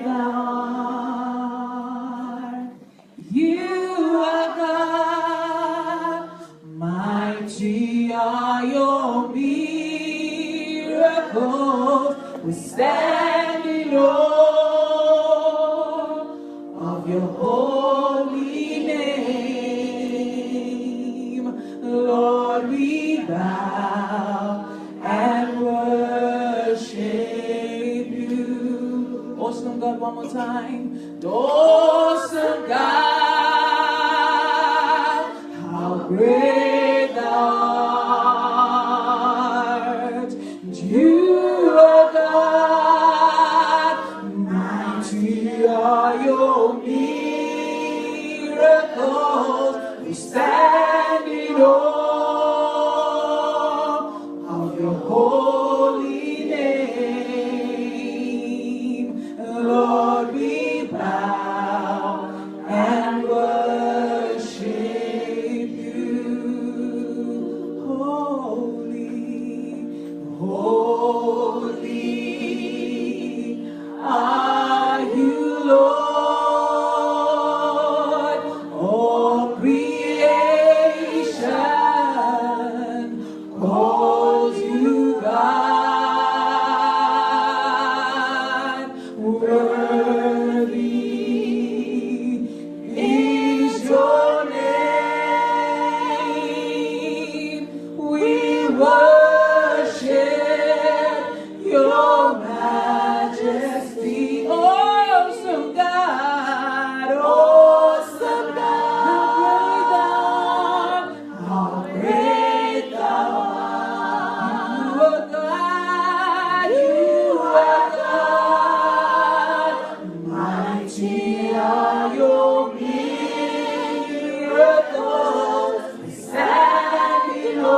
thou art. You are God, mighty are your miracles. We stand in awe of your holy name. Lord, we bow and worship you. Awesome God, one more time. Awesome God, how great thou art. You are God, mighty are your miracles. We stand in awe of your holy name. Lord, we bow and worship you. Holy, holy are you, Lord. All creation calls you God. Worthy is your name. We worship your majesty. Awesome God, awesome God, how great thou art. You are God, mighty are your miracles. We stand in awe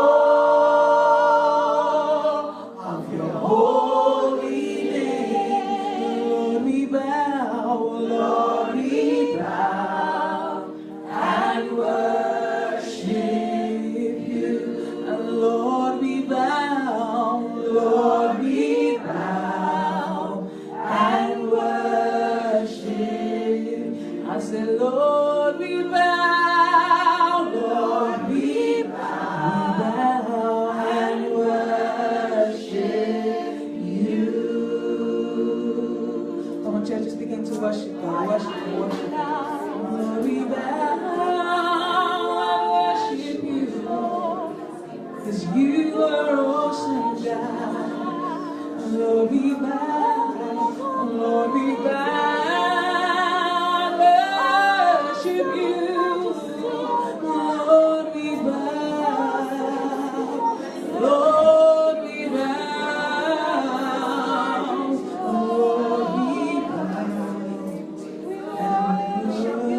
of your holy name. Lord, we bow, Lord, we bow and worship you. And Lord, we bow, Lord, we bow and worship. I say, Lord, we bow, Lord, we bow and worship you. Come on, church, just begin to worship God. Worship Him, worship Him. Lord, we bow and worship you. Because you are awesome, God. Lord, we bow, Lord, we bow and worship you. Lord, we bow, Lord, we bow, Lord, we bow and worship you.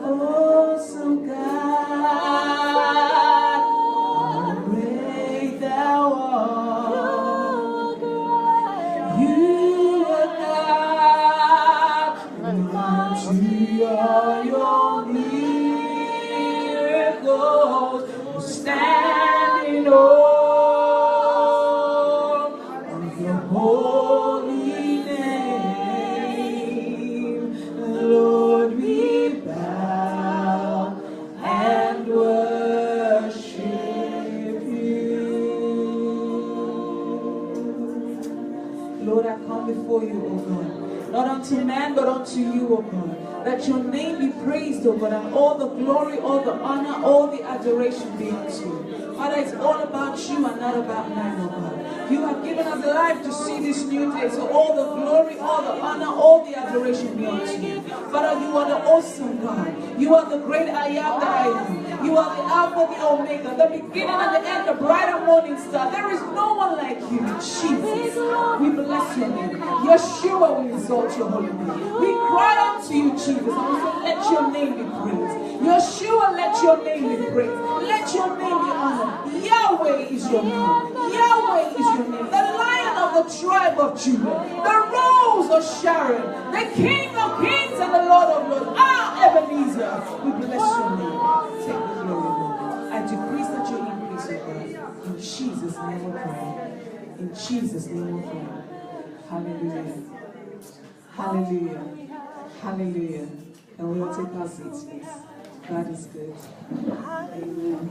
Awesome God, how great thou art. You are God, mighty are your miracles. We stand in awe of your holy name. Lord, we bow and worship you. Lord, I come before you, O God, not unto man, but unto you, O God. That your name be praised, O God, and all the glory, all the honor, all the adoration be unto you. Father, it's all about you and not about man, O God. You have given us life to see this new day, so all the glory, all the honor, all the adoration be unto you. Father, you are the awesome God. You are the great I am that I am. You are the Alpha, the Omega, the beginning and the end, the bright and morning star. There is no one like you, Jesus. We bless your name. Yeshua, we exalt your holy name. We cry unto you, Jesus, and we say, let your name be praised. Yeshua, let your name be praised. Let your name be honored. Yahweh is your name. Yahweh is your name. The Lion of the tribe of Judah, the Rose of Sharon, the King of kings and the Lord of lords, our Ebenezer. We bless your name. Take the glory, Lord. I decrease that you increase, O God. In Jesus' name we pray. In Jesus' name we pray. Hallelujah. Hallelujah. Hallelujah. And we will take our seats, please. God is good. Amen.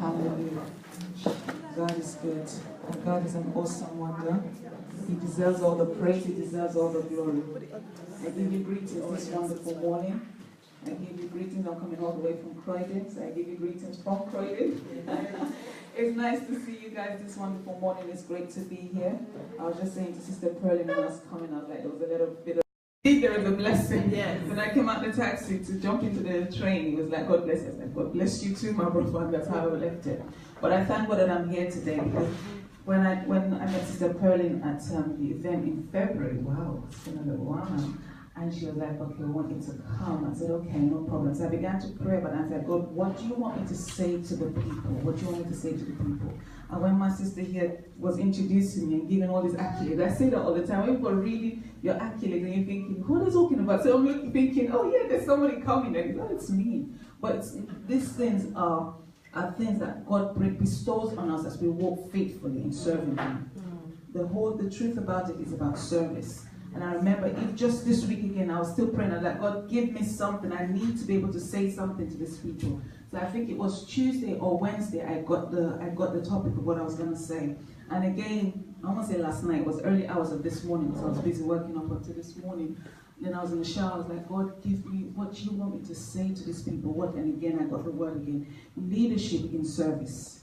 Hallelujah. God is good. And God is an awesome wonder. He deserves all the praise. He deserves all the glory. I give you greetings this wonderful morning. I give you greetings. I'm coming all the way from Croydon, so I give you greetings from Croydon. It's nice to see you guys this wonderful morning. It's great to be here. I was just saying to Sister Pearlie when I was coming, I was like, there was a little bit of there is a blessing. Yes. When I came out the taxi to jump into the train, it was like, God bless us. Like, God bless you too, my brother. And that's how I left it. But I thank God that I'm here today because when I met Sister Pearlie at the event in February, wow, it's been a little while now. And she was like, okay, we want you to come. I said, okay, no problem. So I began to pray, but I said, God, what do you want me to say to the people? What do you want me to say to the people? And when my sister here was introducing me and giving all these accolades, I say that all the time. When people are reading your accolades and you're thinking, who are they talking about? So I'm thinking, oh yeah, there's somebody coming. And oh, it's me. But these things are things that God bestows on us as we walk faithfully in serving Him. The truth about it is about service. And I remember if just this week again, I was still praying, I was like, God, give me something. I need to be able to say something to these people. So I think it was Tuesday or Wednesday, I got the topic of what I was going to say. And again, I won't say last night, it was early hours of this morning, so I was busy working up until this morning. Then I was in the shower, I was like, God, give me what you want me to say to these people. What? And again, I got the word again. Leadership in service.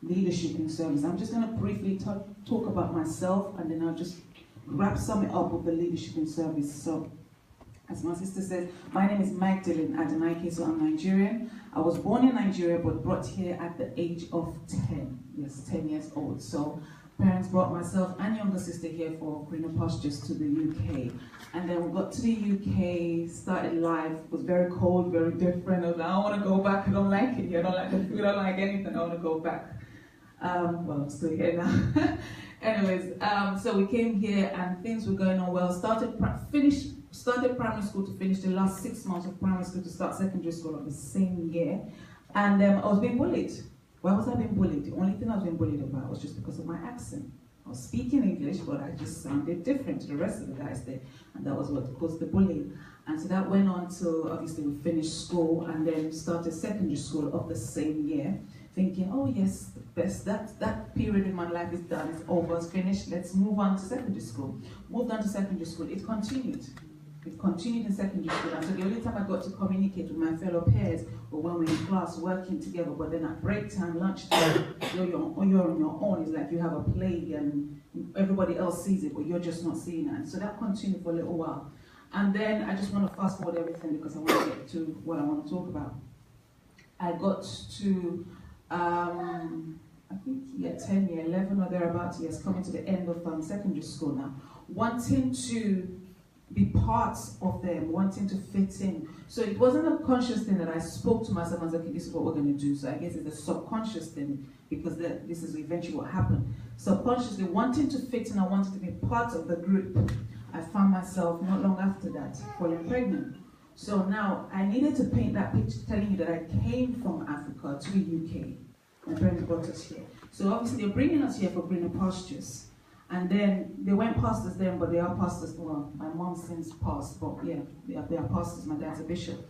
Leadership in service. I'm just going to briefly talk about myself, and then I'll just wrap something up with the leadership in service. So, as my sister said, my name is Magdalene Adenaike, so I'm Nigerian. I was born in Nigeria, but brought here at the age of 10. Yes, 10 years old. So, parents brought myself and younger sister here for greener pastures to the UK. And then we got to the UK, started life, it was very cold, very different. I was like, I don't want to go back, I don't like it here, I don't like the food, I don't like anything, I want to go back. Well, I'm still here now. Anyways, so we came here and things were going on well. Started primary school to finish the last 6 months of primary school to start secondary school of the same year. And I was being bullied. Why was I being bullied? The only thing I was being bullied about was just because of my accent. I was speaking English, but I just sounded different to the rest of the guys there. And that was what caused the bullying. And so that went on till obviously we finished school and then started secondary school of the same year. Thinking, oh yes, that period in my life is done, it's over, it's finished, let's move on to secondary school. Moved on to secondary school, it continued. It continued in secondary school, and so the only time I got to communicate with my fellow peers were when we were in class working together, but then at break time, lunchtime, you're on your own, it's like you have a play and everybody else sees it, but you're just not seeing it. So that continued for a little while. And then I just want to fast forward everything because I want to get to what I want to talk about. I got to I think year 10, year 11 or thereabouts, yes, coming to the end of secondary school now, wanting to be part of them, wanting to fit in. So it wasn't a conscious thing that I spoke to myself and was like, okay, this is what we're going to do. So I guess it's a subconscious thing because this is eventually what happened. Subconsciously wanting to fit in, I wanted to be part of the group. I found myself not long after that falling pregnant. So now I needed to paint that picture telling you that I came from Africa to the UK. My parents brought us here. So obviously they're bringing us here for greener pastures. And then they weren't pastors then, but they are pastors. Well, my mom since passed, but yeah, they are pastors. My dad's a bishop.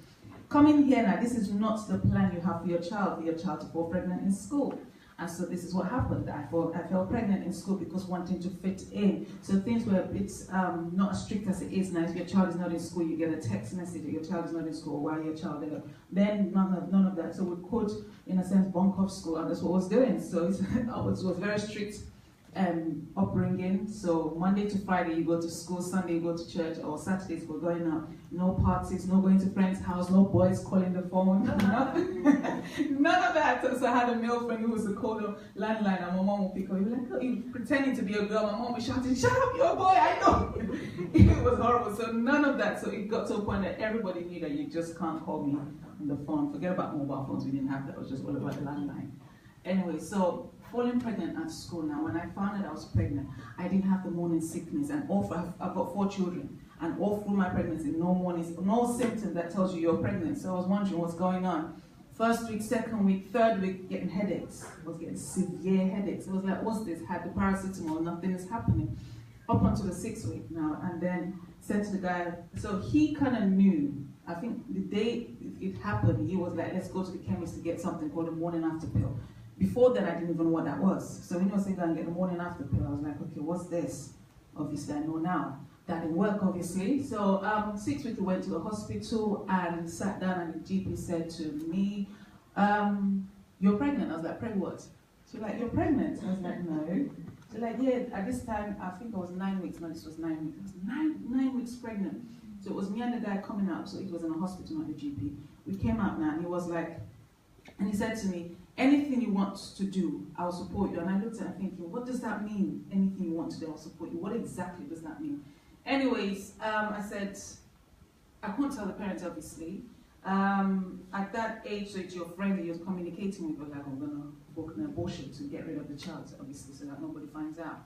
Coming here now, this is not the plan you have for your child to fall pregnant in school. And so this is what happened. I fell pregnant in school because wanting to fit in. So things were a bit not as strict as it is now. If your child is not in school, you get a text message that your child is not in school. Why your child there? Then none of that. So we could, in a sense, bunk off school, and that's what I was doing. So it was very strict upbringing. So Monday to Friday you go to school, Sunday you go to church, or Saturdays we're going out. No parties, no going to friends' house, no boys calling the phone, none of that. So I had a male friend who was to call the landline, and my mom would pick up. He'd be like, oh, you're pretending to be a girl. My mom was shouting, shut up, you're a boy, I know. It was horrible. So none of that. So it got to a point that everybody knew that you just can't call me on the phone. Forget about mobile phones, we didn't have that. It was just all about the landline. Anyway, so falling pregnant at school now. When I found out I was pregnant, I didn't have the morning sickness, and I've got 4 children, and all through my pregnancy, no symptom that tells you you're pregnant. So I was wondering what's going on. First week, second week, third week, getting headaches. I was getting severe headaches. I was like, what's this? Had the paracetamol, nothing is happening. Up until the 6th week now, and then said to the guy, so he kind of knew, I think the day it happened, he was like, let's go to the chemist to get something called a morning after pill. Before then, I didn't even know what that was. So when he was saying, go and get the morning after pill, I was like, okay, what's this? Obviously, I know now. That didn't work, obviously. So 6 weeks, we went to the hospital and sat down, and the GP said to me, you're pregnant. I was like, pregnant what? She's like, you're pregnant? I was like, no. She's like, yeah, at this time, I think I was 9 weeks. No, this was 9 weeks. I was nine weeks pregnant. So it was me and the guy coming out. So he was in a hospital, not the GP. We came out now, and he was like, and he said to me, anything you want to do, I'll support you. And I looked at him thinking, what does that mean? Anything you want to do, I'll support you. What exactly does that mean? Anyways, I said, I can't tell the parents, obviously. At that age, so it's your friend that you're communicating with, like, I'm going to book an abortion to get rid of the child, obviously, so that nobody finds out.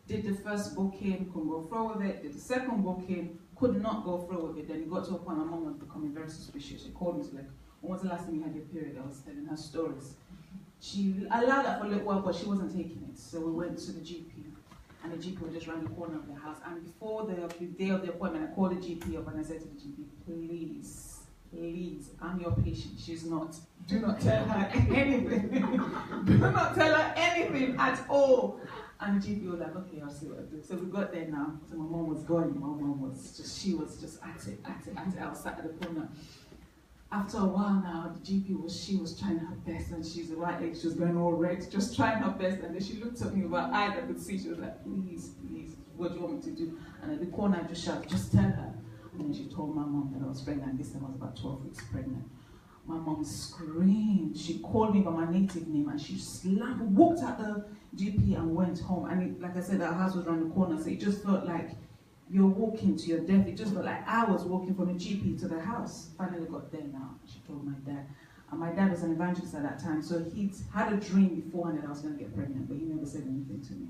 Did the first booking, couldn't go through with it. Did the second booking, could not go through with it. Then it got to a point my mom was becoming very suspicious. She called me, she's like, when was the last time you had your period? I was telling her stories. She allowed that for a little while, but she wasn't taking it. So we went to the GP. And the GP was just around the corner of the house. And before the day of the appointment, I called the GP up and I said to the GP, please, I'm your patient. She's not. Do not tell her anything. Do not tell her anything at all. And the GP was like, okay, I'll see what I do. So we got there now. So my mom was going. My mom was just, she was just at it. I was sat at the corner. After a while now, the GP she was trying her best, and she's the right age, she was going all red, just trying her best, and then she looked at me with her eyes I could see, she was like, please, what do you want me to do? And at the corner I just shouted, just tell her. And then she told my mom that I was pregnant. This time I was about 12 weeks pregnant. My mom screamed. She called me by my native name, and she walked out the GP and went home. And like I said, our house was around the corner, so it just felt like you're walking to your death. It just felt like I was walking from the GP to the house. Finally got there now. She told my dad. And my dad was an evangelist at that time, so he'd had a dream beforehand that I was going to get pregnant, but he never said anything to me.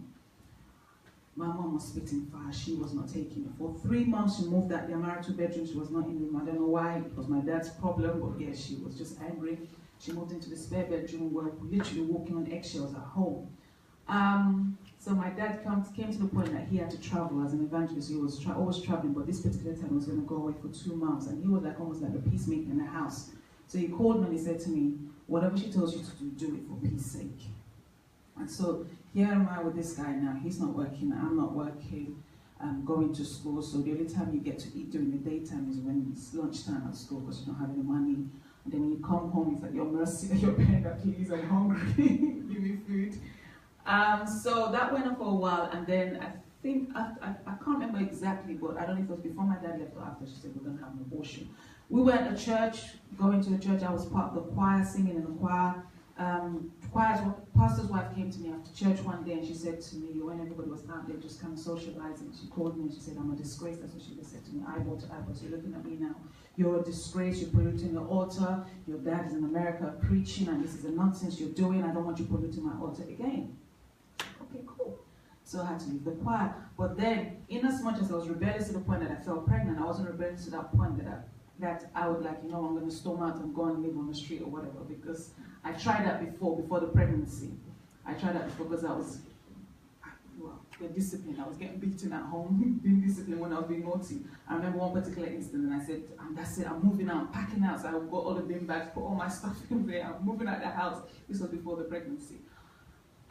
My mom was spitting fire. She was not taking it. For 3 months, she moved out their marital bedroom. She was not in the room. I don't know why. It was my dad's problem, but yeah, she was just angry. She moved into the spare bedroom. We were literally walking on eggshells at home. So my dad came to the point that he had to travel as an evangelist. He was always traveling, but this particular time he was going to go away for 2 months, and he was like almost like a peacemaker in the house. So he called me and he said to me, whatever she tells you to do it for peace sake. And so here am I with this guy now. He's not working, I'm not working, I'm going to school. So the only time you get to eat during the daytime is when it's lunchtime at school, because you don't have any money. And then when you come home, it's at your mercy that your parent, please, I'm hungry, give me food. So that went on for a while, and then I think, I can't remember exactly, but I don't know if it was before my dad left or after. She said, we're going to have an abortion. We were at a church, going to the church. I was part of the choir, singing in the choir. Pastor's wife came to me after church one day, and she said to me, when everybody was out there just kind of socializing, she called me and she said, I'm a disgrace. That's what she just said to me, eyeball to eyeball. So you're looking at me now. You're a disgrace. You're polluting the altar. Your dad is in America preaching, and this is a nonsense you're doing. I don't want you polluting my altar again. Okay, cool. So I had to leave the choir. But then, in as much as I was rebellious to the point that I felt pregnant, I wasn't rebellious to that point that I would like, I'm going to storm out and go and live on the street or whatever, because I tried that before the pregnancy. I tried that before because I was, disciplined. I was getting beaten at home, being disciplined when I was being naughty. I remember one particular incident, and I said, that's it, I'm moving out, I'm packing out. So I got all the bin bags, put all my stuff in there, I'm moving out of the house. This was before the pregnancy.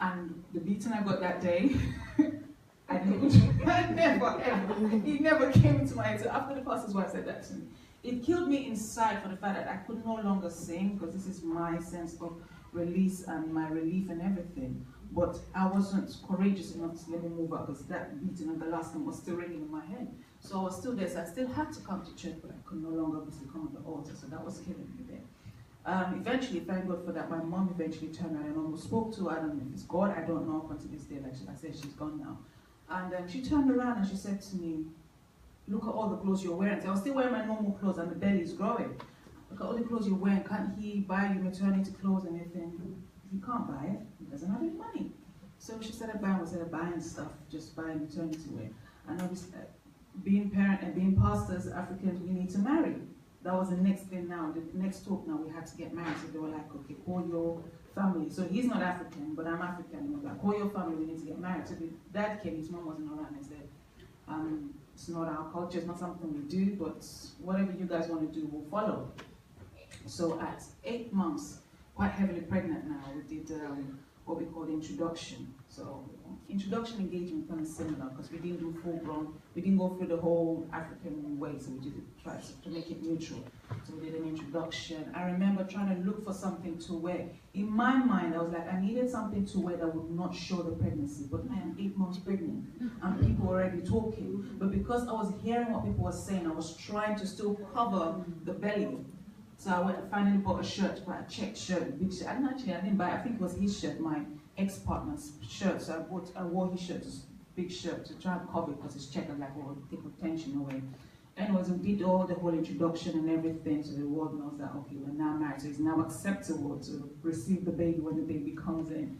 And the beating I got that day, it never came into my head. So after the pastor's wife said that to me, it killed me inside for the fact that I could no longer sing, because this is my sense of release and my relief and everything. But I wasn't courageous enough to let me move out, because that beating and the last one was still ringing in my head. So I was still there, so I still had to come to church, but I could no longer obviously come on the altar, so that was killing me there. Eventually, thank God for that, my mom eventually turned around and almost spoke to her. I don't know if it's God, I don't know, up until this day, like I said, she's gone now. And she turned around and she said to me, look at all the clothes you're wearing. So I was still wearing my normal clothes and the belly is growing. Look at all the clothes you're wearing. Can't he buy you maternity clothes and everything? He can't buy it. He doesn't have any money. So she started buying stuff, just buying maternity wear. And obviously, being parent and being pastors, Africans, we need to marry. that was the next thing now. The next talk now, we had to get married. So they were like, okay, call your family. So he's not African, but I'm African. And he was like, call your family, we need to get married. So the dad came, his mom wasn't around, and said, it's not our culture, it's not something we do, but whatever you guys want to do, we'll follow. So at 8 months, quite heavily pregnant now, we did what we call introduction. So introduction engagement kind of similar, because we didn't do full blown, we didn't go through the whole African way, so we did it try to make it neutral. So we did an introduction. I remember trying to look for something to wear. In my mind, I was like, I needed something to wear that would not show the pregnancy, but I am 8 months pregnant, and people were already talking. But because I was hearing what people were saying, I was trying to still cover the belly. So I finally bought a shirt, quite a checked shirt, a big shirt. I didn't buy it, I think it was his shirt, my ex-partner's shirt. So I wore his shirt, this big shirt, to try and cover it because it's checked. I was like, oh, take the tension away. Anyways, we did all the whole introduction and everything to the world, and I was like, okay, we're now married, so it's now acceptable to receive the baby when the baby comes in.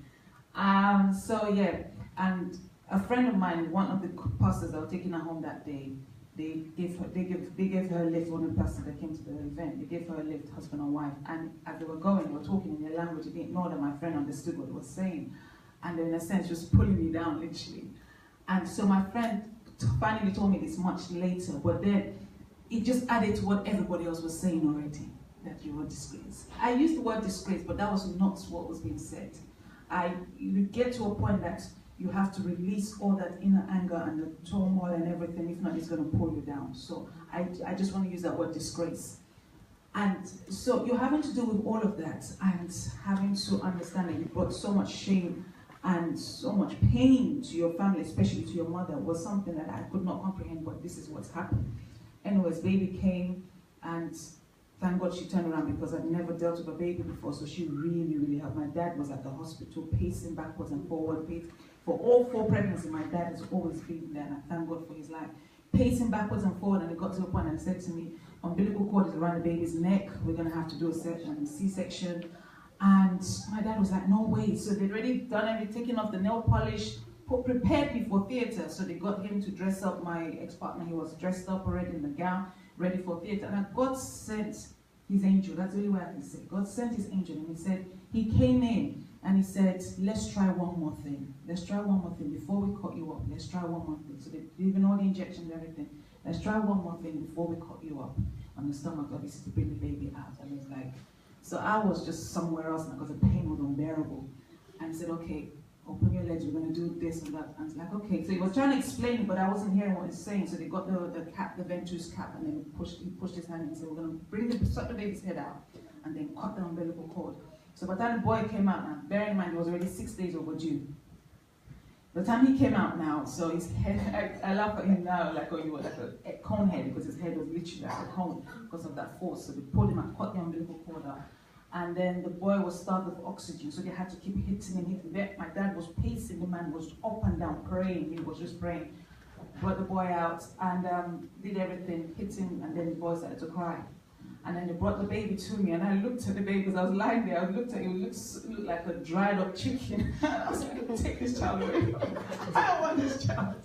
So yeah, and a friend of mine, one of the pastors that were taking her home that day, they gave her a lift, one of the pastors that came to the event, they gave her a lift, husband and wife, and as they were going, they were talking in their language. They didn't know that my friend understood what they were saying, and in a sense, just pulling me down, literally. And so my friend finally told me this much later, but then it just added to what everybody else was saying already, that you were disgraced. I used the word disgrace, but that was not what was being said. You get to a point that you have to release all that inner anger and the turmoil and everything, if not, it's going to pull you down. So I just want to use that word disgrace. And so you're having to deal with all of that and having to understand that you brought so much shame and so much pain to your family, especially to your mother, was something that I could not comprehend, but this is what's happened. Anyways, baby came, and thank God she turned around, because I'd never dealt with a baby before, so she really, really helped. My dad was at the hospital, pacing backwards and forward. For all 4 pregnancies, my dad has always been there, and I thank God for his life. Pacing backwards and forward, and it got to a point and said to me, umbilical cord is around the baby's neck, we're going to have to do a C-section. And my dad was like, no way. So they'd already done everything, taken off the nail polish, prepared me for theater. So they got him to dress up, my ex-partner, he was dressed up already in the gown, ready for theater. And God sent his angel, that's the only way I can say. God sent his angel, and he said, he came in and he said, let's try one more thing. Let's try one more thing before we cut you up. Let's try one more thing. So they even all the injections and everything. Let's try one more thing before we cut you up on the stomach, obviously, to bring the baby out. And it's like, so I was just somewhere else because the pain was unbearable. And he said, okay, open your legs, we're going to do this and that. And I was like, okay. So he was trying to explain it, but I wasn't hearing what he was saying. So they got the cap, the ventouse cap, and then he pushed his hand and said, we're going to suck the baby's head out and then cut the umbilical cord. So by the time the boy came out now, bear in mind, he was already 6 days overdue. By the time he came out now, so his head, I laugh at him now, like, oh, you were like a cone head, because his head was literally like a cone because of that force. So they pulled him out, cut the umbilical cord out. And then the boy was starved of oxygen, so they had to keep hitting him. My dad was pacing, the man was up and down praying, he was just praying. Brought the boy out and did everything, hit him, and then the boy started to cry. And then they brought the baby to me, and I looked at the baby because I was lying there. I looked at him, he looked like a dried up chicken. I was like, take this child away. I don't want this child.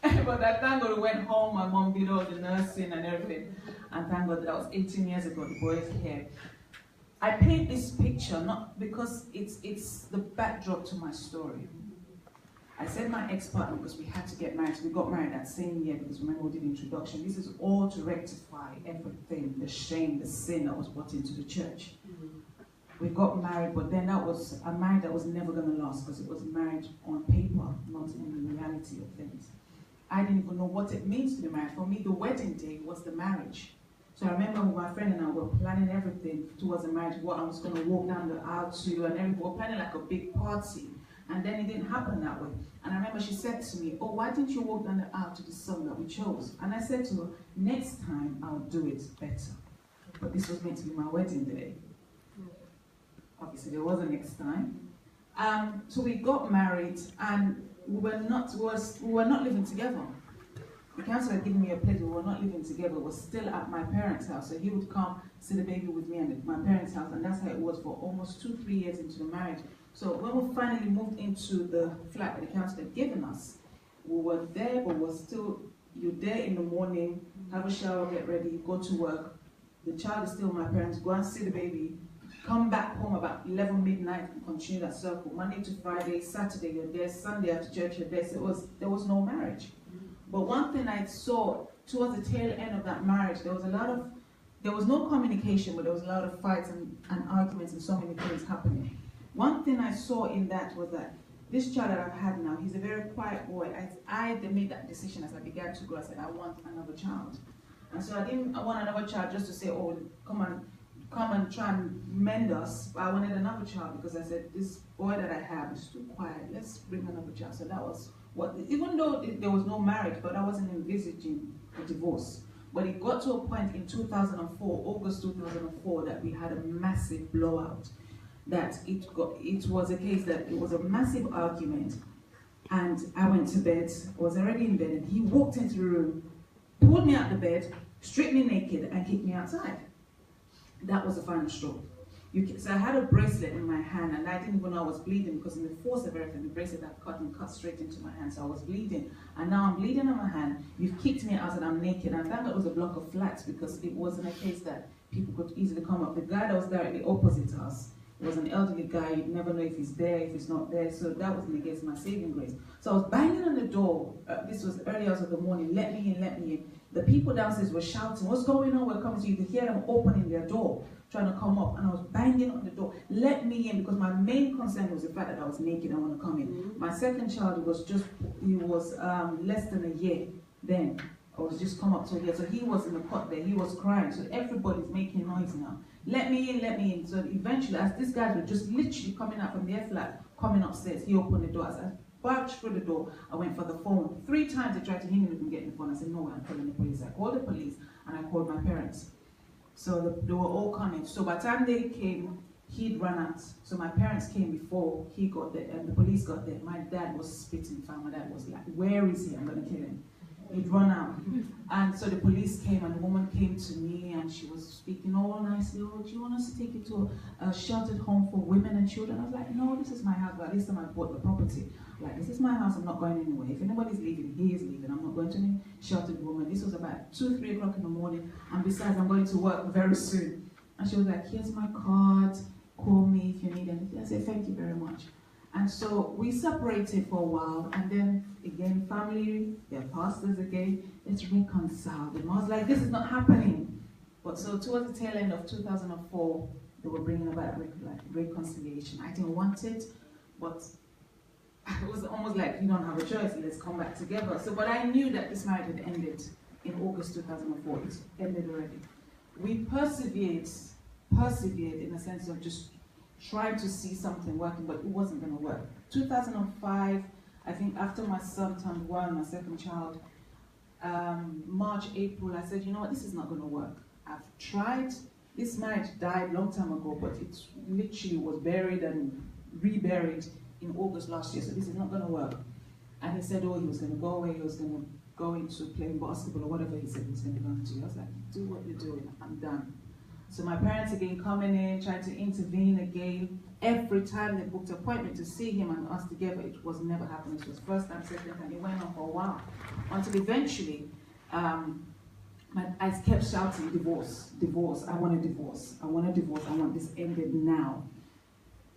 But I thank God we went home, my mom did all the nursing and everything. And thank God that was 18 years ago, the boy is here. I paint this picture not because it's the backdrop to my story. I said my ex-partner because we had to get married. So we got married that same year because remember we did introduction. This is all to rectify everything, the shame, the sin that was brought into the church. We got married, but then that was a marriage that was never going to last because it was marriage on paper, not in the reality of things. I didn't even know what it means to be married. For me, the wedding day was the marriage. So I remember my friend and I were planning everything towards the marriage, what I was going to walk down the aisle to, and everything. We were planning like a big party. And then it didn't happen that way. And I remember she said to me, oh, why didn't you walk down the aisle to the song that we chose? And I said to her, next time I'll do it better. But this was meant to be my wedding day. Obviously there was a next time. So we got married and we were not living together. The council had given me a place, we were not living together, we were still at my parents' house. So he would come see the baby with me at my parents' house, and that's how it was for almost 2-3 years into the marriage. So when we finally moved into the flat that the council had given us, we were there, but we're still, you're there in the morning, have a shower, get ready, go to work, the child is still with my parents, go and see the baby, come back home about 11 midnight and continue that circle. Monday to Friday, Saturday you're there, Sunday after church you're there. So there was no marriage. But one thing I saw towards the tail end of that marriage, there was no communication, but there was a lot of fights and arguments and so many things happening. One thing I saw in that was that this child that I've had now, he's a very quiet boy. I made that decision as I began to grow. I said, I want another child. And so I want another child just to say, oh, come and try and mend us. But I wanted another child because I said, this boy that I have is too quiet. Let's bring another child. So that was what, even though there was no marriage, but I wasn't envisaging a divorce. But it got to a point in 2004, August 2004, that we had a massive blowout. That it was a case that it was a massive argument, and I went to bed, was already in bed, and he walked into the room, pulled me out of the bed, stripped me naked, and kicked me outside. That was the final straw. So I had a bracelet in my hand, and I didn't even know I was bleeding because in the force of everything, the bracelet had cut straight into my hand, so I was bleeding. And now I'm bleeding on my hand, you've kicked me out and I'm naked, and I found it was a block of flats because it wasn't a case that people could easily come up. The guy that was directly opposite us was an elderly guy, you'd never know if he's there, if he's not there, so that wasn't against my saving grace. So I was banging on the door, this was early hours of the morning, let me in, let me in. The people downstairs were shouting, what's going on, we're coming to you. You could hear them opening their door, trying to come up, and I was banging on the door, let me in, because my main concern was the fact that I was naked, I want to come in. My second child was less than a year then. I was just come up to here, so he was in the cot there, he was crying, so everybody's making noise now. Let me in, let me in. So eventually, as these guys were just literally coming out from their flat, coming upstairs, he opened the door. As I barged through the door, I went for the phone. 3 times they tried to hit me from getting the phone. I said, no, I'm calling the police. I called the police, and I called my parents. So they were all coming. So by the time they came, he'd run out. So my parents came before he got there, and the police got there. My dad was spitting fire. My dad was like, where is he? I'm going to kill him. He'd run out. And so the police came, and the woman came to me, and she was speaking all nicely. Oh, do you want us to take you to a sheltered home for women and children? I was like, no, this is my house. But at least I bought the property. Like, this is my house. I'm not going anywhere. If anybody's leaving, he is leaving. I'm not going to any sheltered woman. This was about 2, 3 o'clock in the morning. And besides, I'm going to work very soon. And she was like, here's my card. Call me if you need anything. I said, thank you very much. And so we separated for a while, and then again, family, their pastors again, let's reconcile them. I was like, this is not happening. But so towards the tail end of 2004, they were bringing about reconciliation. I didn't want it, but it was almost like, you don't have a choice, let's come back together. So, but I knew that this marriage had ended in August 2004. It ended already. We persevered in the sense of just trying to see something working, but it wasn't going to work. 2005, I think after my son turned 1, my second child, March, April, I said, you know what, this is not going to work. I've tried. This marriage died long time ago, but it literally was buried and reburied in August last year, so this is not going to work. And he said, oh, he was going to go away, he was going to go into playing basketball or whatever he said he was going to go into. I was like, do what you're doing, I'm done. So my parents again coming in, trying to intervene again. Every time they booked an appointment to see him and us together, it was never happening. It was first time, second time, it went on for a while. Until eventually, I kept shouting, divorce, divorce, I want a divorce, I want a divorce, I want this ended now.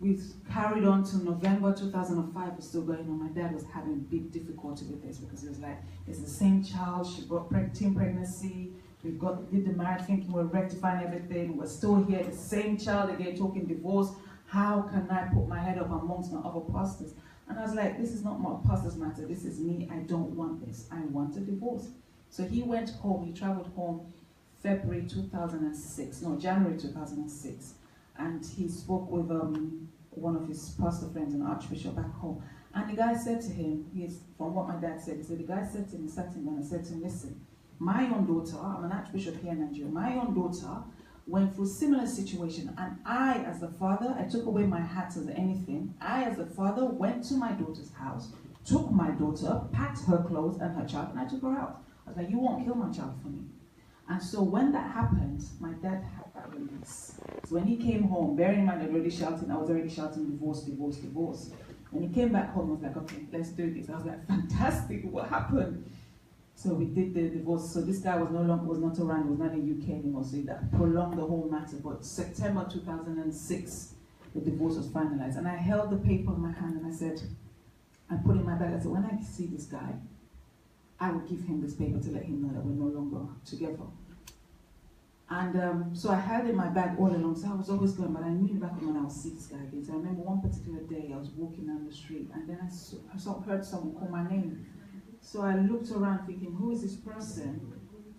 We carried on till November 2005, was still going on. My dad was having big difficulty with this because he was like, it's the same child, she brought teen pregnancy, did the marriage thinking we're rectifying everything, we're still here, the same child again talking divorce. How can I put my head up amongst my other pastors? And I was like, this is not my pastor's matter, this is me, I don't want this, I want a divorce. So he went home, he traveled home January 2006. And he spoke with one of his pastor friends, an archbishop back home. And the guy said to him, from what my dad said, the guy said to him, he sat him down and said to him, listen, my own daughter, I'm an archbishop here in Nigeria, my own daughter went through a similar situation, and I, as the father, I took away my hat as anything. I, as the father, went to my daughter's house, took my daughter, packed her clothes and her child, and I took her out. I was like, you won't kill my child for me. And so when that happened, my dad had that release. So when he came home, bearing in mind I was already shouting, divorce, divorce, divorce. When he came back home, I was like, okay, let's do this. I was like, fantastic, what happened? So we did the divorce. So this guy was not around, he was not in the UK anymore, so that prolonged the whole matter. But September 2006, the divorce was finalized. And I held the paper in my hand and I said, I put it in my bag, I said, when I see this guy, I will give him this paper to let him know that we're no longer together. And so I held it in my bag all along, so I was always going, but I knew in the back of my mind I would see this guy again. So I remember one particular day, I was walking down the street, and then I heard someone call my name. So I looked around thinking, who is this person?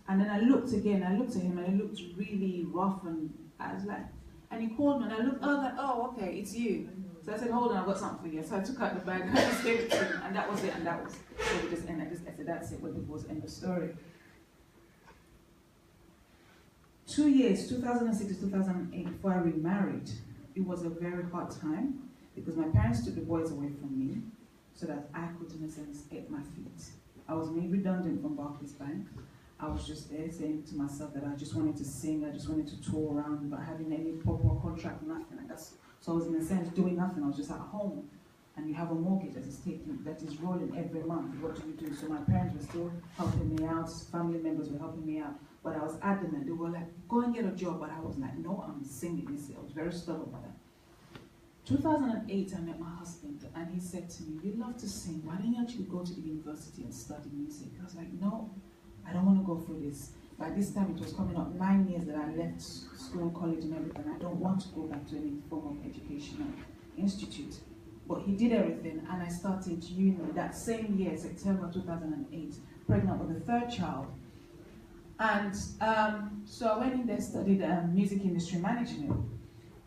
And then I looked again, I looked at him, and he looked really rough, and I was like, and he called me, and I looked, oh, okay, it's you. So I said, hold on, I've got something for you. So I took out the bag, I just gave it to him, and that was it, and that was, so we just ended. I said, that's it, it was end of story. 2 years, 2006 to 2008, before I remarried, it was a very hard time because my parents took the boys away from me so that I could, in a sense, get my feet. I was made redundant from Barclays Bank. I was just there saying to myself that I just wanted to sing, I just wanted to tour around without having any proper contract, nothing like that. So I was, in a sense, doing nothing. I was just at home. And you have a mortgage that is rolling every month. What do you do? So my parents were still helping me out, family members were helping me out. But I was adamant. They were like, go and get a job. But I was like, no, I'm singing this year. I was very stubborn about that. 2008, I met my husband, and he said to me, you love to sing. Why don't you actually go to the university and study music? I was like, no, I don't want to go through this. By this time, it was coming up 9 years that I left school, college, and everything. I don't want to go back to any form of educational institute. But he did everything, and I started uni that same year, September 2008, pregnant with a third child. And so I went in there, studied music industry management.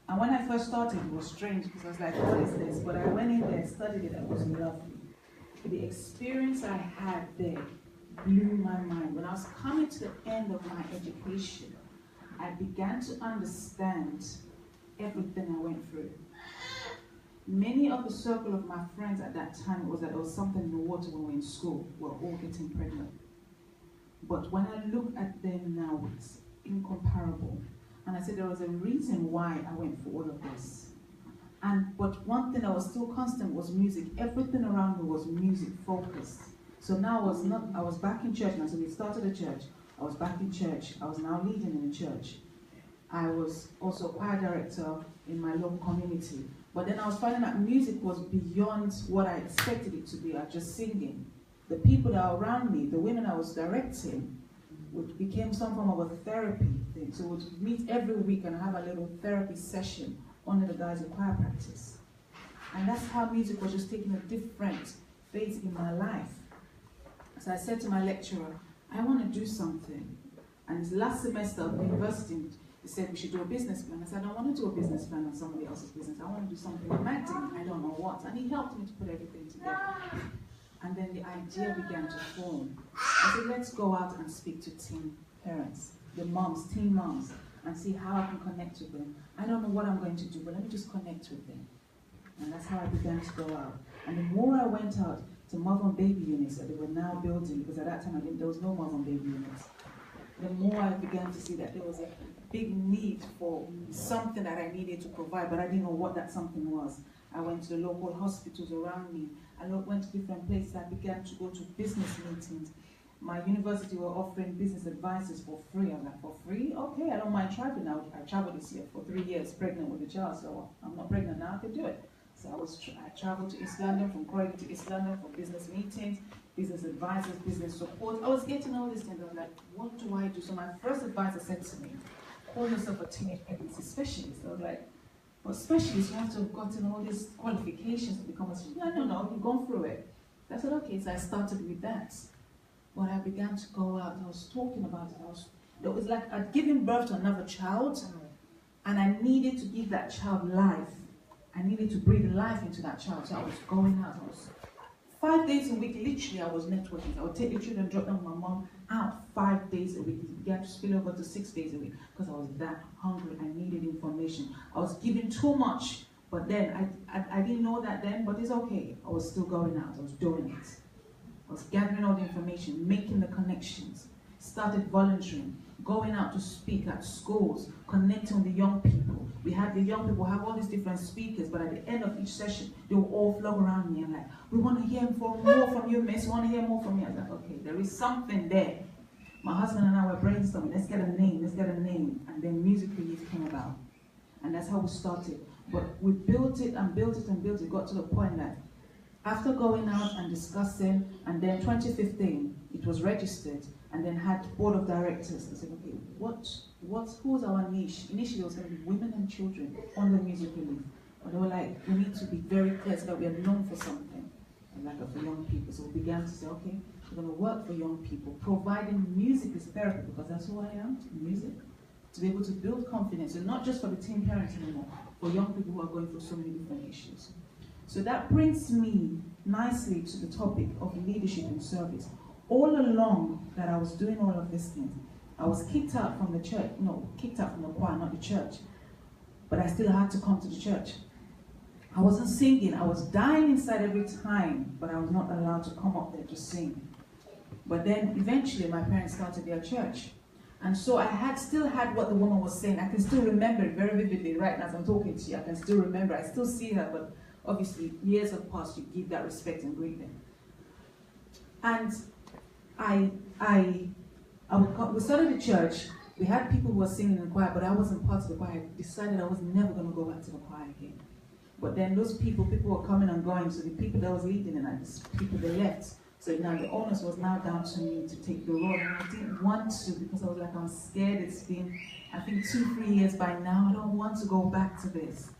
And when I first started, it was strange because I was like, what is this? But I went in there, studied it, and it was lovely. The experience I had there blew my mind. When I was coming to the end of my education, I began to understand everything I went through. Many of the circle of my friends at that time was that there was something in the water when we were in school. We were all getting pregnant. But when I look at them now, it's incomparable. And I said there was a reason why I went for all of this. But one thing that was still constant was music. Everything around me was music focused. So now I was back in church now. So we started a church. I was back in church. I was now leading in a church. I was also choir director in my local community. But then I was finding that music was beyond what I expected it to be. I was just singing. The people that are around me, the women I was directing, became some form of a therapy thing. So we'd meet every week and have a little therapy session under the guise of choir practice. And that's how music was just taking a different phase in my life. So I said to my lecturer, I want to do something. And this last semester of university, he said we should do a business plan. I said, I don't want to do a business plan on somebody else's business. I want to do something with Magdalene. I don't know what. And he helped me to put everything together. And then the idea began to form. I said, let's go out and speak to teen parents, the moms, teen moms, and see how I can connect with them. I don't know what I'm going to do, but let me just connect with them. And that's how I began to go out. And the more I went out to mother and baby units that they were now building, because at that time there was no mother and baby units, the more I began to see that there was a big need for something that I needed to provide, but I didn't know what that something was. I went to the local hospitals around me. I went to different places. I began to go to business meetings. My university were offering business advices for free. I was like, for free? Okay, I don't mind traveling. I traveled this year for 3 years, pregnant with a child, so I'm not pregnant now, I can do it. So I traveled to East London, from Croydon to East London for business meetings, business advisors, business support. I was getting all these things. I was like, what do I do? So my first advisor said to me, call yourself a teenage pregnancy specialist. I was like, well, specialist, you have to have gotten all these qualifications to become a specialist. No, you've gone through it. I said, okay, so I started with that. When I began to go out, I was talking about it. It was like I'd given birth to another child, and I needed to give that child life. I needed to breathe life into that child. So I was going out. I was 5 days a week, literally, I was networking. I would take the children, drop them with my mom out 5 days a week. It began to spill over to 6 days a week because I was that hungry. I needed information. I was giving too much, but then I didn't know that then, but it's okay. I was still going out. I was doing it. I was gathering all the information, making the connections. started volunteering, going out to speak at schools, connecting with the young people. We had the young people have all these different speakers, but at the end of each session, they will all flock around me and like, we want to hear more from you, miss. We want to hear more from you. I was like, okay, there is something there. My husband and I were brainstorming, let's get a name. And then Music Relief came about. And that's how we started. But we built it and built it and built it. Got to the point that after going out and discussing, and then 2015, it was registered, and then had board of directors. I said, okay, who's our niche? Initially, it was going to be women and children on the Music Relief. But they were like, we need to be very clear so that we are known for something, and like for young people. So we began to say, okay, we're going to work for young people, providing music is therapy, because that's who I am, music. To be able to build confidence, and not just for the teen parents anymore, for young people who are going through so many different issues. So that brings me nicely to the topic of leadership and service. All along that I was doing all of these things, I was kicked out from the church, kicked out from the choir, not the church, but I still had to come to the church. I wasn't singing, I was dying inside every time, but I was not allowed to come up there to sing. But then eventually my parents started their church. And so I still had what the woman was saying. I can still remember it very vividly right now as I'm talking to you. I can still remember, I still see her, but obviously years have passed, you give that respect and greet them. And we started the church. We had people who were singing in the choir, but I wasn't part of the choir. I decided I was never going to go back to the choir again. But then those people were coming and going, so the people that was leading and people they left. So now the onus was now down to me to take the role, and I didn't want to because I was like, I'm scared. It's been, I think, 2-3 years by now. I don't want to go back to this.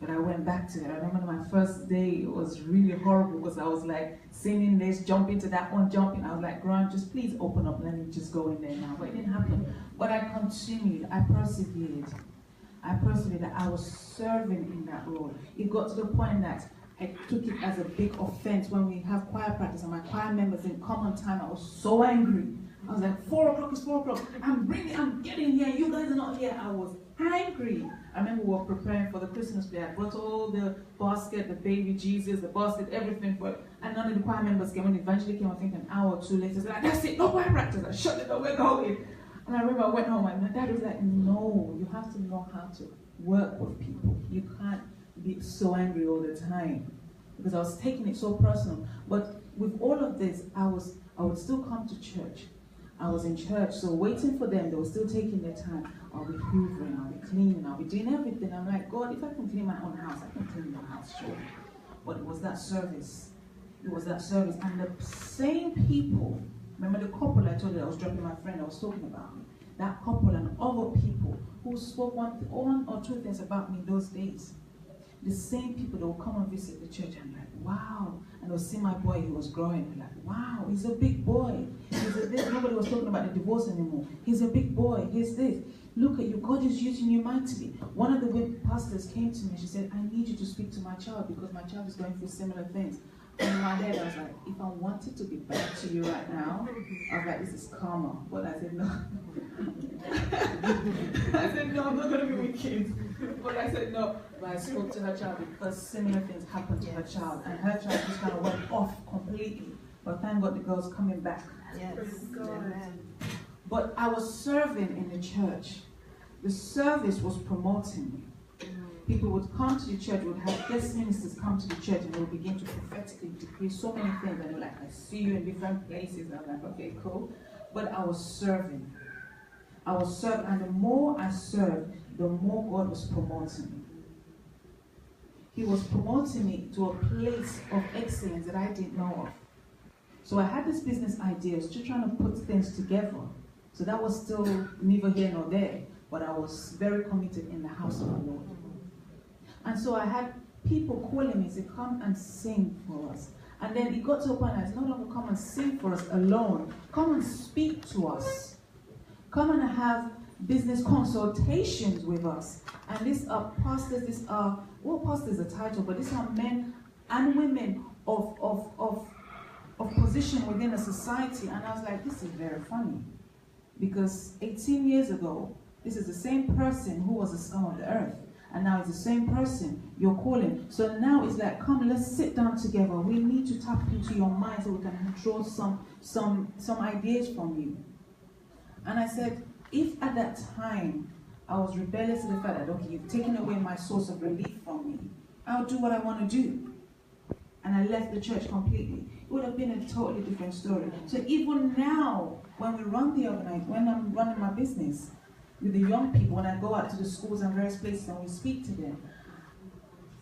But I went back to it. I remember my first day, it was really horrible because I was like singing this, jumping to that one, jumping. I was like, Grant, just please open up, let me just go in there now. But it didn't happen. But I continued, I persevered. I was serving in that role. It got to the point that I took it as a big offense when we have choir practice and my choir members didn't come on time. I was so angry. I was like, 4 o'clock is 4 o'clock. I'm getting here. You guys are not here. I was angry. I remember we were preparing for the Christmas play. I brought all the basket, the baby Jesus, the basket, everything for it. And none of the choir members came. When it eventually came, I think an hour or two later, I said, like, that's it, no choir practice. I shut it up, we're going. And I remember I went home and my dad was like, no, you have to know how to work with people. You can't be so angry all the time. Because I was taking it so personal. But with all of this, I would still come to church. I was in church, so waiting for them, they were still taking their time. I'll be hoovering, I'll be cleaning, I'll be doing everything. I'm like, God, if I can clean my own house, I can clean your house, sure. But it was that service. It was that service. And the same people, remember the couple I told you I was dropping my friend, I was talking about me. That couple and other people who spoke one or two things about me those days. The same people that will come and visit the church and like, wow. And they'll see my boy, he was growing. Like, wow, he's a big boy. Nobody was talking about the divorce anymore. He's a big boy. He's this. Look at you. God is using you mightily. One of the pastors came to me. She said, I need you to speak to my child because my child is going through similar things. And in my head, I was like, if I wanted to be bad to you right now, I was like, this is karma. But I said, no. I said, no, I'm not going to be wicked. But I said, no. But I spoke to her child because similar things happened to her child. And her child just kind of went off completely. But thank God the girl's coming back. Yes. Amen. But I was serving in the church. The service was promoting me. People would come to the church, would have guest ministers come to the church, and they would begin to prophetically decree so many things. And they were like, I see you in different places. And I'm like, okay, cool. But I was serving. And the more I served, the more God was promoting me. He was promoting me to a place of excellence that I didn't know of. So I had this business idea, I was just trying to put things together. So that was still neither here nor there, but I was very committed in the house of the Lord. And so I had people calling me, say, come and sing for us. And then it got to a point I said, no longer come and sing for us alone. Come and speak to us. Come and have business consultations with us. And these are pastors, pastors is a title, but these are men and women of position within a society. And I was like, this is very funny. Because 18 years ago, this is the same person who was the scum of the earth. And now it's the same person you're calling. So now it's like, come, let's sit down together. We need to tap into your mind so we can draw some ideas from you. And I said, if at that time I was rebellious to the fact that, okay, you've taken away my source of relief from me, I'll do what I want to do. And I left the church completely. It would have been a totally different story. So even now, when we run the organization, when I'm running my business with the young people, when I go out to the schools and various places and we speak to them,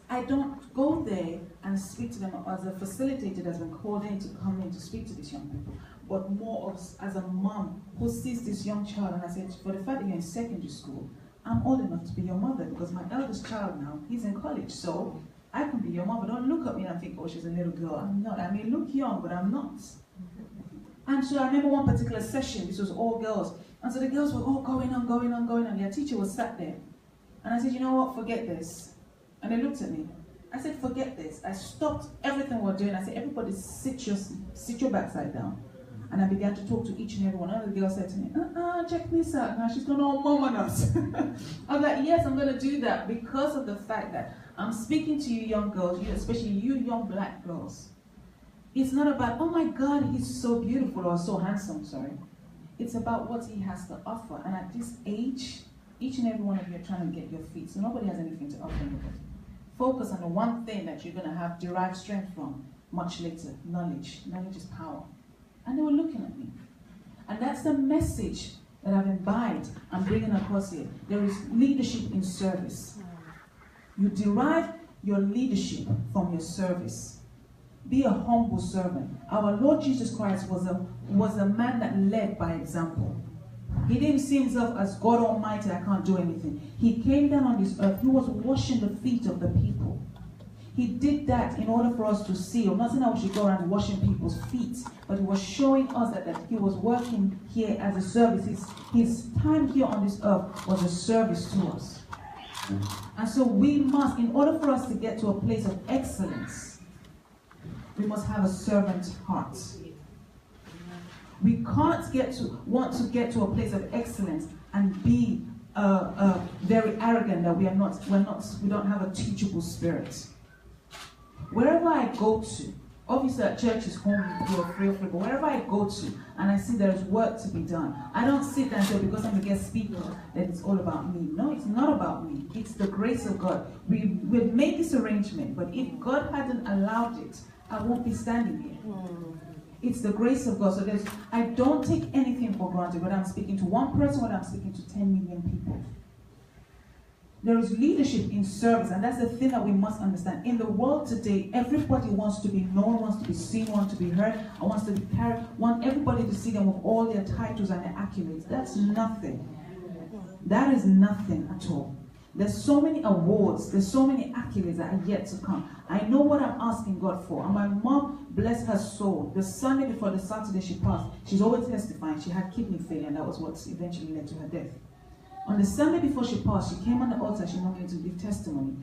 I don't go there and speak to them as a facilitator that's been called in to come in to speak to these young people, but more of as a mom who sees this young child, and I said, for the fact that you're in secondary school, I'm old enough to be your mother, because my eldest child now, he's in college, so I can be your mother. Don't look at me and think, oh, she's a little girl. I'm not. I may look young, but I'm not. And so I remember one particular session, this was all girls, and so the girls were all going on. Their teacher was sat there. And I said, you know what, forget this. And they looked at me. I said, forget this. I stopped everything we were doing. I said, everybody sit your backside down. And I began to talk to each and every one. One of the girls said to me, check this out. Now she's going to all mom on us. I was like, yes, I'm going to do that because of the fact that I'm speaking to you young girls, especially you young black girls. It's not about, oh my God, he's so beautiful or so handsome, sorry. It's about what he has to offer. And at this age, each and every one of you are trying to get your feet. So nobody has anything to offer anybody. Focus on the one thing that you're going to have derived strength from much later, knowledge. Knowledge is power. And they were looking at me. And that's the message that I've imbibed and bringing across here. There is leadership in service. You derive your leadership from your service. Be a humble servant. Our Lord Jesus Christ was a man that led by example. He didn't see himself as God Almighty, I can't do anything. He came down on this earth. He was washing the feet of the people. He did that in order for us to see. I'm not saying that we should go around washing people's feet, but he was showing us that he was working here as a service. His time here on this earth was a service to us. And so we must, in order for us to get to a place of excellence, we must have a servant heart. We can't want to get to a place of excellence and be very arrogant that we don't have a teachable spirit. Wherever I go to, obviously at church is home, you're free, but wherever I go to and I see there's work to be done, I don't sit there and say, because I'm a guest speaker, that it's all about me. No, it's not about me. It's the grace of God. We've made this arrangement, but if God hadn't allowed it, I won't be standing here. It's the grace of God. So I don't take anything for granted, whether I'm speaking to one person, whether I'm speaking to 10 million people. There is leadership in service, and that's the thing that we must understand. In the world today, everybody wants to be known, wants to be seen, wants to be heard, and wants to be carried, want everybody to see them with all their titles and their accolades. That's nothing. That is nothing at all. There's so many awards, there's so many accolades that are yet to come. I know what I'm asking God for. And my mom, bless her soul, the Sunday before the Saturday she passed, she's always testifying. She had kidney failure, and that was what eventually led to her death. On the Sunday before she passed, she came on the altar, she wanted to give testimony.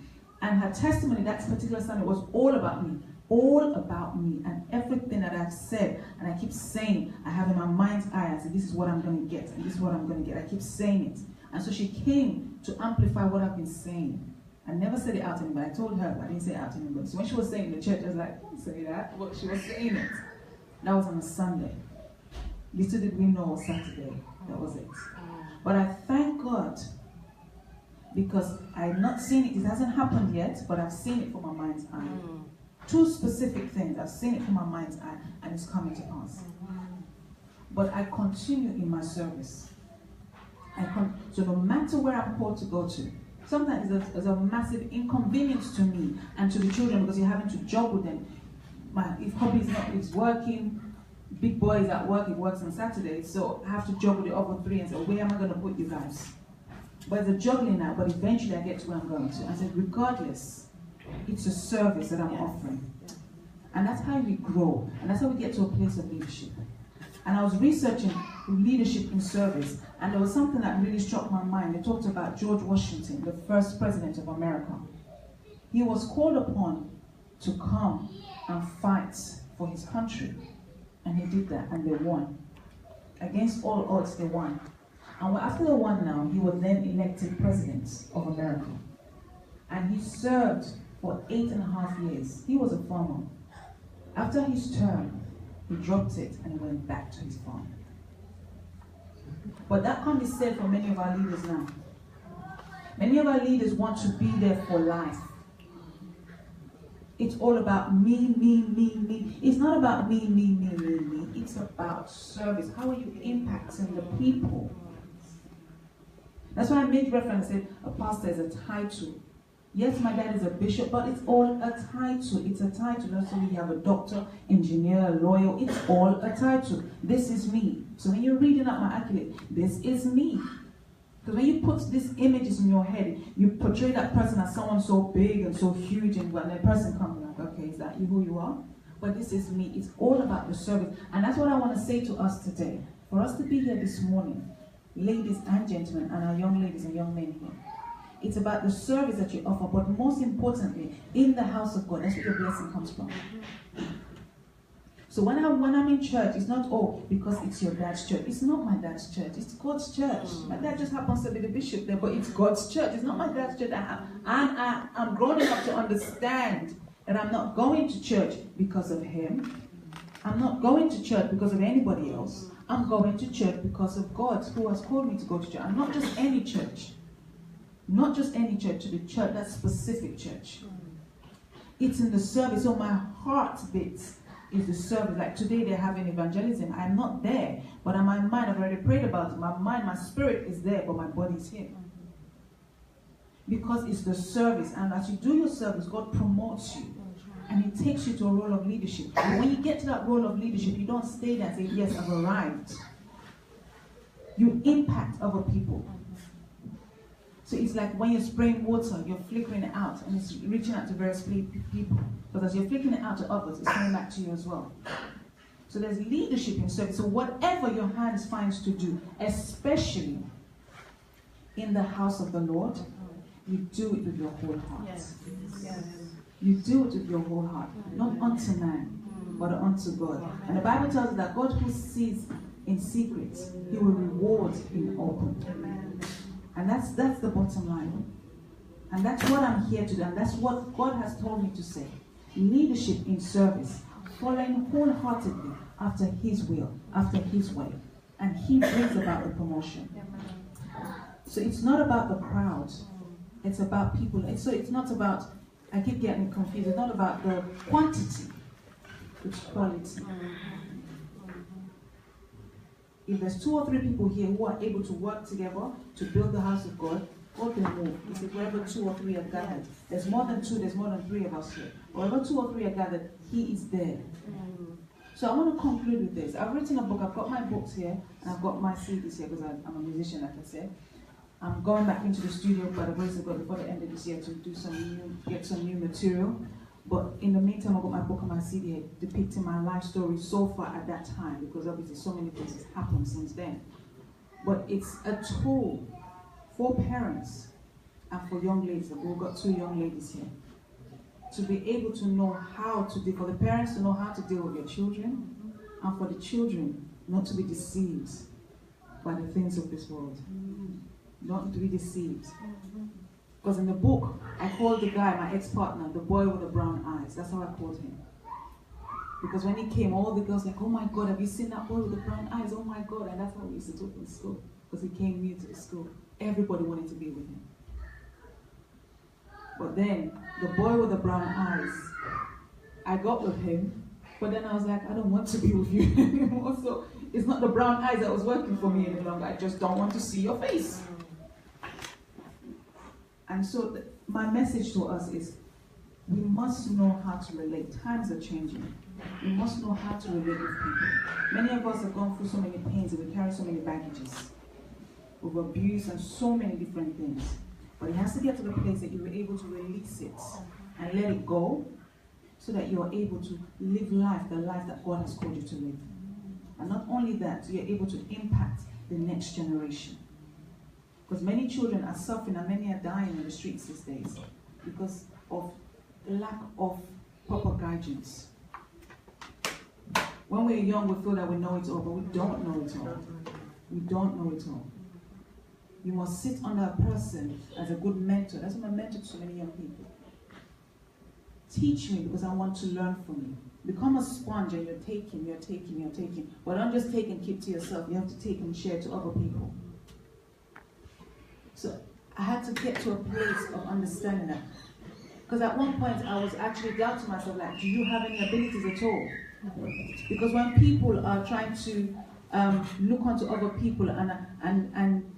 And her testimony that particular Sunday was all about me. All about me. And everything that I've said, and I keep saying, I have in my mind's eye, I said, this is what I'm going to get, and this is what I'm going to get. I keep saying it. And so she came to amplify what I've been saying. I never said it out to anybody. I told her, but I didn't say it out to anybody. So when she was saying it in the church, I was like, don't say that. Well, she was saying it. That was on a Sunday. Little did we know Saturday. That was it. But I thank God because I've not seen it. It hasn't happened yet, but I've seen it from my mind's eye. Two specific things. I've seen it from my mind's eye, and it's coming to pass. But I continue in my service. So no matter where I'm called to go to, sometimes it's a massive inconvenience to me and to the children because you're having to juggle them. If hobby is working, big boy is at work, he works on Saturdays, so I have to juggle the other three and say, where am I going to put you guys? But it's a juggling now, but eventually I get to where I'm going to. I said, regardless, it's a service that I'm offering. And that's how we grow, and that's how we get to a place of leadership. And I was researching leadership in service, and there was something that really struck my mind. They talked about George Washington, the first president of America. He was called upon to come and fight for his country. And he did that, and they won. Against all odds, they won. And after they won now, he was then elected president of America. And he served for 8.5 years. He was a farmer. After his term, he dropped it and he went back to his farm. But that can't be said for many of our leaders now. Many of our leaders want to be there for life. It's all about me. It's not about me. It's about service. How are you impacting the people? That's why I made reference that a pastor is a title. Yes, my dad is a bishop, but it's all a title. It's a title. Not so you have a doctor, engineer, lawyer. It's all a title. This is me. So when you're reading out my accolade, this is me. Because when you put these images in your head, you portray that person as someone so big and so huge, and when the person comes like, okay, is that you who you are? But this is me. It's all about the service. And that's what I want to say to us today. For us to be here this morning, ladies and gentlemen, and our young ladies and young men here, it's about the service that you offer, but most importantly, in the house of God. That's where your blessing comes from. So when I'm in church, it's not, oh, because it's your dad's church. It's not my dad's church. It's God's church. My dad just happens to be the bishop there, but it's God's church. It's not my dad's church. I'm grown enough to understand that I'm not going to church because of him. I'm not going to church because of anybody else. I'm going to church because of God, who has called me to go to church. And not just any church. Not just any church, to the church, that specific church. It's in the service. So my heart beats is the service. Like today they're having evangelism. I'm not there, but in my mind, I've already prayed about it. My mind, my spirit is there, but my body's here. Because it's the service. And as you do your service, God promotes you. And He takes you to a role of leadership. And when you get to that role of leadership, you don't stay there and say, yes, I've arrived. You impact other people. So it's like when you're spraying water, you're flickering it out, and it's reaching out to various people. But as you're flickering it out to others, it's coming back to you as well. So there's leadership in service. So whatever your hands finds to do, especially in the house of the Lord, you do it with your whole heart. Yes. Yes. You do it with your whole heart. Not unto man, but unto God. And the Bible tells us that God who sees in secret, He will reward in open. And that's the bottom line. And that's what I'm here to do. And that's what God has told me to say. Leadership in service. Following wholeheartedly after His will, after His way. And He brings about the promotion. So it's not about the crowd. It's about people. So it's not about, I keep getting confused. It's not about the quantity. It's quality. If there's 2 or 3 people here who are able to work together to build the house of God, God can move. He said, wherever 2 or 3 are gathered, there's more than 2, there's more than 3 of us here. Wherever 2 or 3 are gathered, He is there. So I want to conclude with this. I've written a book. I've got my books here, and I've got my CDs here because I'm a musician, like I said. I'm going back into the studio by the grace of God before the end of this year to do get some new material. But in the meantime, I've got my book and my CD depicting my life story so far at that time, because obviously so many things have happened since then. But it's a tool for parents and for young ladies. We've got 2 young ladies here. To be able to know how to deal, for the parents to know how to deal with their children, and for the children not to be deceived by the things of this world. Not to be deceived. Because in the book, I called the guy, my ex-partner, the boy with the brown eyes. That's how I called him. Because when he came, all the girls were like, oh my God, have you seen that boy with the brown eyes? Oh my God. And that's how we used to talk in school. Because he came new to the school. Everybody wanted to be with him. But then, the boy with the brown eyes, I got with him, but then I was like, I don't want to be with you anymore. So it's not the brown eyes that was working for me any longer. I just don't want to see your face. And so my message to us is, we must know how to relate. Times are changing. We must know how to relate with people. Many of us have gone through so many pains and we carry so many baggages. We've abused and so many different things. But it has to get to the place that you're able to release it and let it go, so that you're able to live life, the life that God has called you to live. And not only that, you're able to impact the next generation. Because many children are suffering and many are dying in the streets these days because of lack of proper guidance. When we're young, we feel that we know it all, but we don't know it all. We don't know it all. You must sit under a person as a good mentor. That's what I mentor to so many young people. Teach me because I want to learn from you. Become a sponge and you're taking. But don't just take and keep to yourself. You have to take and share to other people. So I had to get to a place of understanding that. Because at one point I was actually doubting myself, like, do you have any abilities at all? Because when people are trying to look onto other people and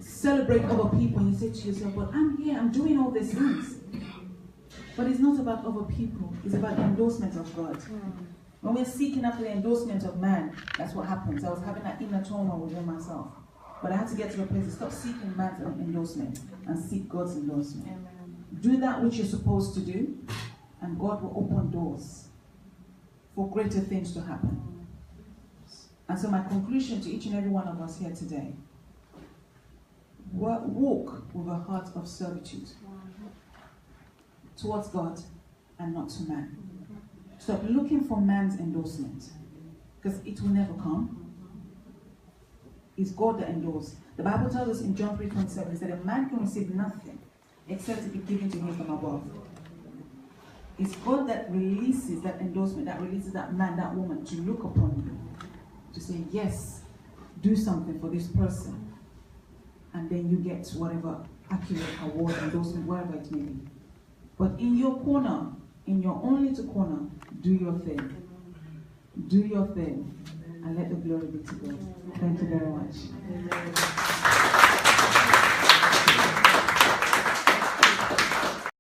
celebrate other people, and you say to yourself, but I'm here, I'm doing all these things. But it's not about other people, it's about the endorsement of God. When we're seeking after the endorsement of man, that's what happens. I was having that inner turmoil within myself. But I had to get to a place to stop seeking man's endorsement and seek God's endorsement. Amen. Do that which you're supposed to do, and God will open doors for greater things to happen. And so my conclusion to each and every one of us here today, walk with a heart of servitude towards God and not to man. Stop looking for man's endorsement, because it will never come. It's God that endorses. The Bible tells us in John 3:27 that a man can receive nothing except it be given to him from above. It's God that releases that endorsement, that releases that man, that woman to look upon you, to say, yes, do something for this person. And then you get whatever accurate award, endorsement, whatever it may be. But in your corner, in your own little corner, do your thing. Do your thing. And let the glory be to God. Thank you very much.